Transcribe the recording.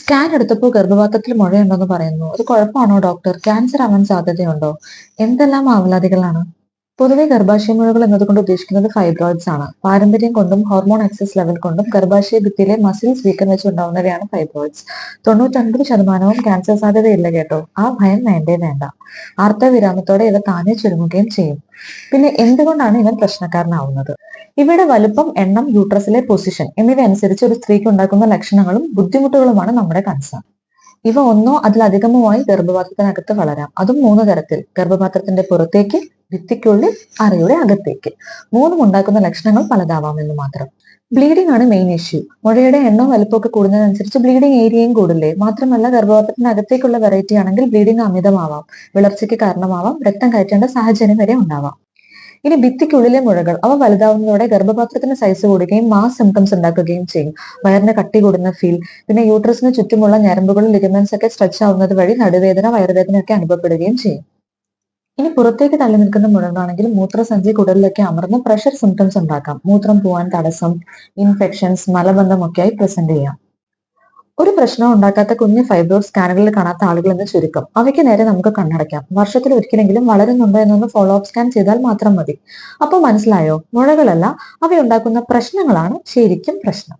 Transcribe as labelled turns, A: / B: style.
A: Scan എടുത്തപ്പോൾ ഗർഭപാത്രത്തിൽ മുഴയുണ്ടെന്ന് പറയുന്നു. അത് കുഴപ്പമാണോ ഡോക്ടർ? ക്യാൻസർ ആവാൻ സാധ്യതയുണ്ടോ? എന്തെല്ലാം ആവലാതികളാണ്? പൊതുവെ ഗർഭാശയ മുഴകൾ എന്നതുകൊണ്ട് ഉദ്ദേശിക്കുന്നത് ഫൈബ്രോയിഡ്സ് ആണ്. പാരമ്പര്യം കൊണ്ടും ഹോർമോൺ എക്സസ് ലെവൽ കൊണ്ടും ഗർഭാശയ ഭിത്തിയിലെ മസിൽസ് വീക്കം വെച്ചുണ്ടാവുന്നവയാണ് ഫൈബ്രോയിഡ്സ്. 99% ക്യാൻസർ സാധ്യതയില്ല കേട്ടോ. ആ ഭയം വേണ്ടേ വേണ്ട. ആർത്തവവിരാമത്തോടെ ഇവ താനെ ചുരുങ്ങുകയും ചെയ്യും. പിന്നെ എന്തുകൊണ്ടാണ് ഇവൻ പ്രശ്നക്കാരനാവുന്നത്? ഇവയുടെ വലുപ്പം, എണ്ണം, യൂട്രസിലെ പൊസിഷൻ എന്നിവ അനുസരിച്ച് ഒരു സ്ത്രീക്ക് ഉണ്ടാക്കുന്ന ലക്ഷണങ്ങളും ബുദ്ധിമുട്ടുകളുമാണ് നമ്മുടെ കൺസേൺ. ഇവ ഒന്നോ അതിലധികമോ ആയി ഗർഭപാത്രത്തിനകത്ത് വളരാം. അതും 3 തരത്തിൽ: ഗർഭപാത്രത്തിന്റെ പുറത്തേക്ക്, ഭിത്തിക്കുള്ളിൽ, അറയുടെ അകത്തേക്ക്. മൂന്നും ഉണ്ടാക്കുന്ന ലക്ഷണങ്ങൾ പലതാവാമെന്ന് മാത്രം. ബ്ലീഡിംഗ് ആണ് മെയിൻ ഇഷ്യൂ. മുഴയുടെ എണ്ണവും വലുപ്പമൊക്കെ കൂടുന്നതനുസരിച്ച് ബ്ലീഡിംഗ് ഏരിയയും കൂടില്ലേ? മാത്രമല്ല ഗർഭപാത്രത്തിനകത്തേക്കുള്ള വെറൈറ്റി ആണെങ്കിൽ ബ്ലീഡിംഗ് അമിതമാവാം, വിളർച്ചയ്ക്ക് കാരണമാവാം, രക്തം കയറ്റേണ്ട സാഹചര്യം വരെ ഉണ്ടാവാം. ഇനി ഭിത്തിക്കുള്ളിലെ മുഴകൾ, അവ വലുതാവുന്നതോടെ ഗർഭപാത്രത്തിന് സൈസ് കൂടുകയും മാസ് സിംറ്റംസ് ഉണ്ടാക്കുകയും ചെയ്യും. വയറിന് കട്ടി കൂടുന്ന ഫീൽ, പിന്നെ യൂട്രസിന് ചുറ്റുമുള്ള ഞരമ്പുകളും ലിഗമെന്റ്സ് ഒക്കെ സ്ട്രെച്ച് ആവുന്നത് വഴി നടുവേദന, വയറുവേദന ഒക്കെ അനുഭവപ്പെടുകയും ചെയ്യും. ഇനി പുറത്തേക്ക് തള്ളി നിൽക്കുന്ന മുഴകളാണെങ്കിൽ മൂത്രസഞ്ചി, കുടലിലൊക്കെ അമർന്ന് പ്രഷർ സിംറ്റംസ് ഉണ്ടാക്കാം. മൂത്രം പോവാൻ തടസ്സം, ഇൻഫെക്ഷൻസ്, മലബന്ധം ഒക്കെയായി പ്രസന്റ് ചെയ്യാം. ഒരു പ്രശ്നവും ഉണ്ടാക്കാത്ത കുഞ്ഞു ഫൈബ്രോയിഡ് സ്കാനുകളിൽ കാണാത്ത ആളുകൾ എന്ന് ചുരുക്കം. അവയ്ക്ക് നേരെ നമുക്ക് കണ്ണടയ്ക്കാം. വർഷത്തിൽ ഒരിക്കലെങ്കിലും വളരുന്നുണ്ടോ എന്നൊന്ന് ഫോളോ അപ്പ് സ്കാൻ ചെയ്താൽ മാത്രം മതി. അപ്പോൾ മനസ്സിലായോ? മുഴകളല്ല, അവയുണ്ടാക്കുന്ന പ്രശ്നങ്ങളാണ് ശരിക്കും പ്രശ്നം.